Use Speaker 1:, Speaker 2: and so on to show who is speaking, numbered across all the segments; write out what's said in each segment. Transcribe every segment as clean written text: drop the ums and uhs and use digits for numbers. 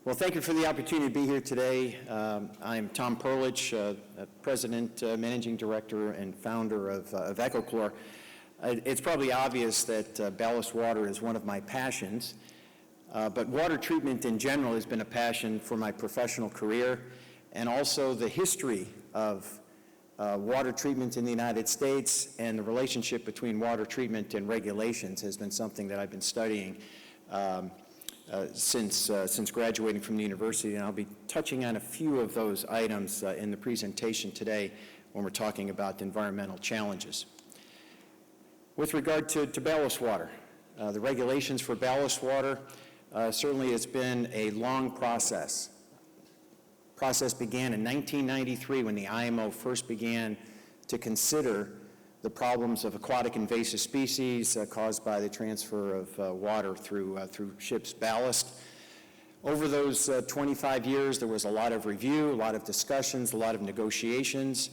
Speaker 1: Well, thank you for the opportunity to be here today. I'm Tom Perlich, President, Managing Director, and founder of Ecochlor. It's probably obvious that ballast water is one of my passions, but water treatment in general has been a passion for my professional career, and also the history of water treatment in the United States and the relationship between water treatment and regulations has been something that I've been studying since graduating from the university, and I'll be touching on a few of those items in the presentation today when we're talking about environmental challenges. With regard to ballast water, the regulations for ballast water, certainly it's been a long process. The process began in 1993 when the IMO first began to consider the problems of aquatic invasive species caused by the transfer of water through ships' ballast. Over those 25 years, there was a lot of review, a lot of discussions, a lot of negotiations,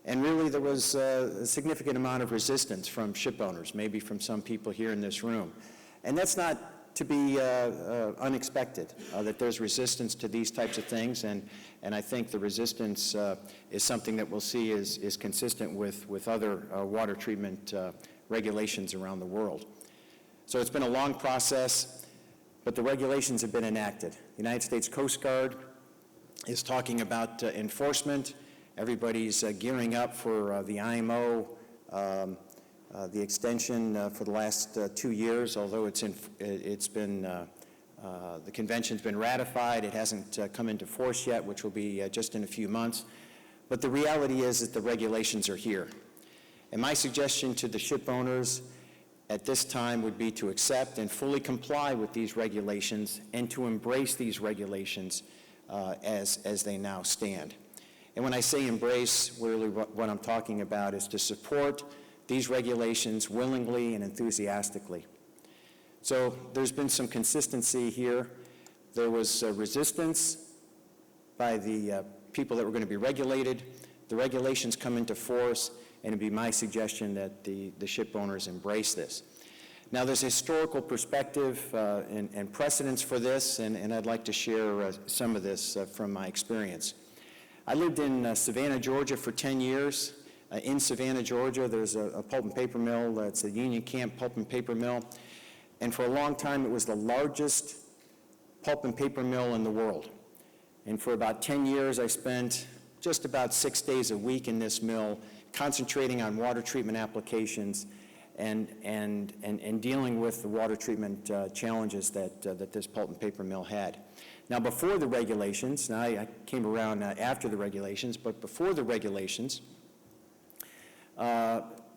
Speaker 1: and really there was a significant amount of resistance from ship owners, maybe from some people here in this room. And that's not to be unexpected, that there's resistance to these types of things, and I think the resistance is something that we'll see is consistent with other water treatment regulations around the world. So it's been a long process, but the regulations have been enacted. The United States Coast Guard is talking about enforcement. Everybody's gearing up for the IMO, the extension for the last 2 years, although the convention's been ratified. It hasn't come into force yet, which will be just in a few months. But the reality is that the regulations are here. And my suggestion to the ship owners at this time would be to accept and fully comply with these regulations and to embrace these regulations as they now stand. And when I say embrace, really what I'm talking about is to support these regulations willingly and enthusiastically. So there's been some consistency here. There was resistance by the people that were going to be regulated. The regulations come into force, and it'd be my suggestion that the ship owners embrace this. Now there's a historical perspective and precedence for this, and I'd like to share some of this from my experience. I lived in Savannah, Georgia for 10 years. In Savannah, Georgia, there's a pulp and paper mill. It's a Union Camp pulp and paper mill. And for a long time, it was the largest pulp and paper mill in the world. And for about 10 years, I spent just about 6 days a week in this mill, concentrating on water treatment applications and dealing with the water treatment challenges that this pulp and paper mill had. Now, before the regulations, now I came around after the regulations, but before the regulations,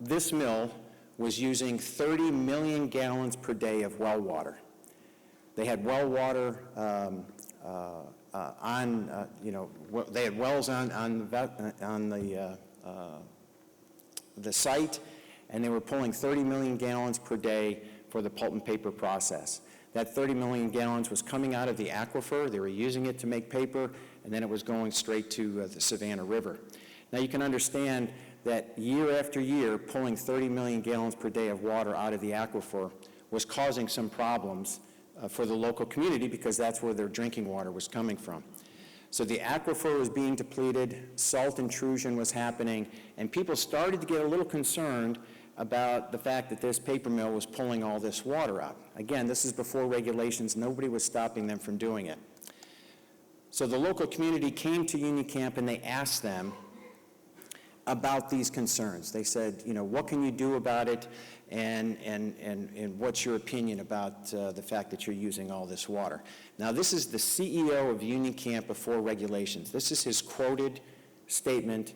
Speaker 1: this mill was using 30 million gallons per day of well water. They had well water they had wells on the site, and they were pulling 30 million gallons per day for the pulp and paper process. That 30 million gallons was coming out of the aquifer. They were using it to make paper, and then it was going straight to the Savannah River. Now you can understand that year after year, pulling 30 million gallons per day of water out of the aquifer was causing some problems for the local community because that's where their drinking water was coming from. So the aquifer was being depleted, salt intrusion was happening, and people started to get a little concerned about the fact that this paper mill was pulling all this water out. Again, this is before regulations. Nobody was stopping them from doing it. So the local community came to Union Camp and they asked them about these concerns. They said, what can you do about it, and what's your opinion about the fact that you're using all this water? Now, this is the CEO of Union Camp before regulations. This is his quoted statement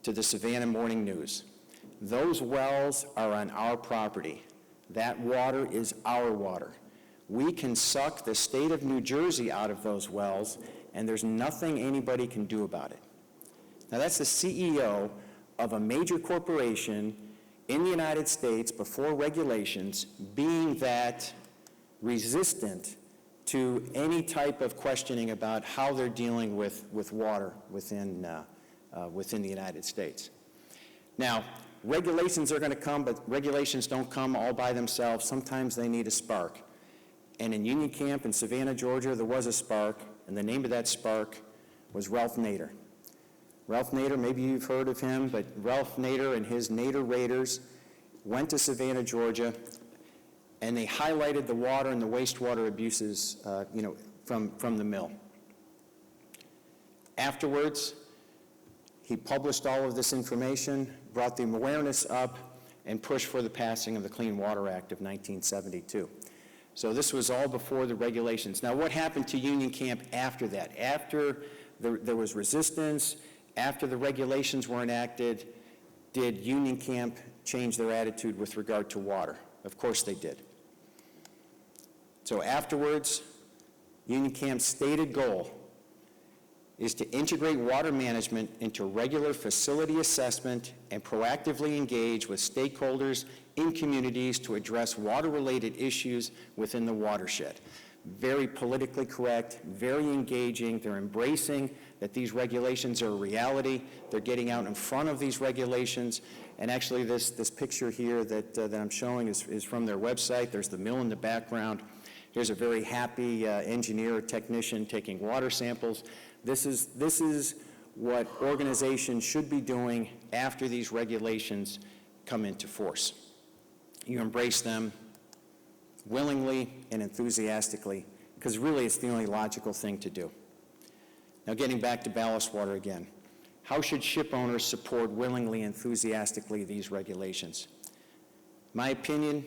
Speaker 1: to the Savannah Morning News. "Those wells are on our property. That water is our water. We can suck the state of New Jersey out of those wells, and there's nothing anybody can do about it." Now, that's the CEO of a major corporation in the United States before regulations being that resistant to any type of questioning about how they're dealing with water within the United States. Now, regulations are going to come, but regulations don't come all by themselves. Sometimes they need a spark. And in Union Camp in Savannah, Georgia, there was a spark, and the name of that spark was Ralph Nader. Ralph Nader, maybe you've heard of him, but Ralph Nader and his Nader Raiders went to Savannah, Georgia, and they highlighted the water and the wastewater abuses, from the mill. Afterwards, he published all of this information, brought the awareness up, and pushed for the passing of the Clean Water Act of 1972. So this was all before the regulations. Now, what happened to Union Camp after that? After there was resistance, after the regulations were enacted, did Union Camp change their attitude with regard to water? Of course they did. So afterwards, Union Camp's stated goal is to integrate water management into regular facility assessment and proactively engage with stakeholders in communities to address water-related issues within the watershed. Very politically correct, very engaging. They're embracing that these regulations are a reality. They're getting out in front of these regulations. And actually this picture here that I'm showing is from their website. There's the mill in the background. Here's a very happy engineer or technician taking water samples. This is what organizations should be doing after these regulations come into force. You embrace them willingly and enthusiastically, because really it's the only logical thing to do. Now, getting back to ballast water again, how should ship owners support willingly and enthusiastically these regulations? My opinion,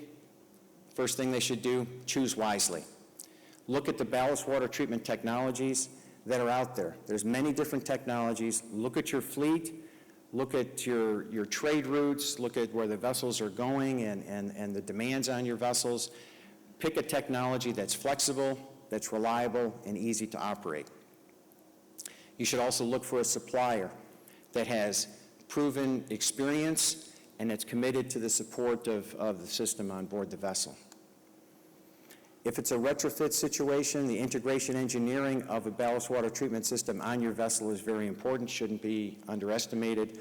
Speaker 1: first thing they should do, choose wisely. Look at the ballast water treatment technologies that are out there. There's many different technologies. Look at your fleet, look at your trade routes, look at where the vessels are going and the demands on your vessels. Pick a technology that's flexible, that's reliable, and easy to operate. You should also look for a supplier that has proven experience and that's committed to the support of the system on board the vessel. If it's a retrofit situation, the integration engineering of a ballast water treatment system on your vessel is very important, shouldn't be underestimated.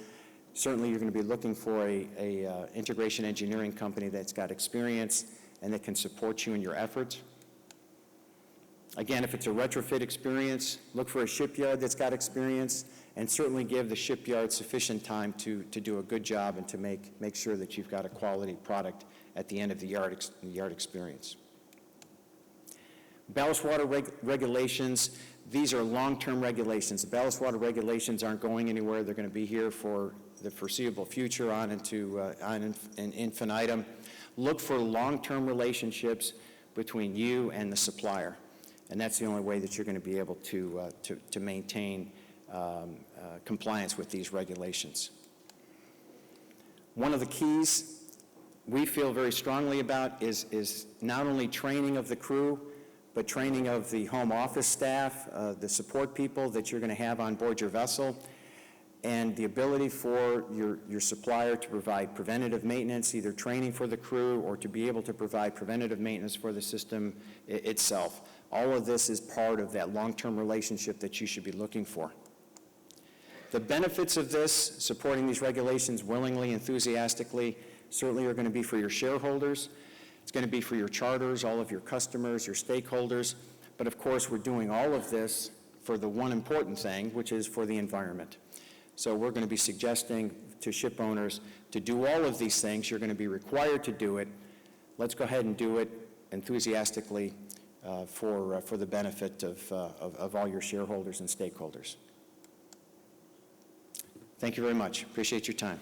Speaker 1: Certainly you're going to be looking for a integration engineering company that's got experience and that can support you in your efforts. Again, if it's a retrofit experience, look for a shipyard that's got experience, and certainly give the shipyard sufficient time to do a good job and to make sure that you've got a quality product at the end of the yard experience. Ballast water regulations, these are long-term regulations. The ballast water regulations aren't going anywhere. They're going to be here for the foreseeable future on infinitum. Look for long-term relationships between you and the supplier. And that's the only way that you're going to be able to maintain compliance with these regulations. One of the keys we feel very strongly about is not only training of the crew, but training of the home office staff, the support people that you're going to have on board your vessel, and the ability for your supplier to provide preventative maintenance, either training for the crew or to be able to provide preventative maintenance for the system itself. All of this is part of that long-term relationship that you should be looking for. The benefits of this, supporting these regulations willingly, enthusiastically, certainly are going to be for your shareholders. It's going to be for your charters, all of your customers, your stakeholders. But of course, we're doing all of this for the one important thing, which is for the environment. So we're going to be suggesting to ship owners to do all of these things. You're going to be required to do it. Let's go ahead and do it enthusiastically for the benefit of all your shareholders and stakeholders. Thank you very much. Appreciate your time.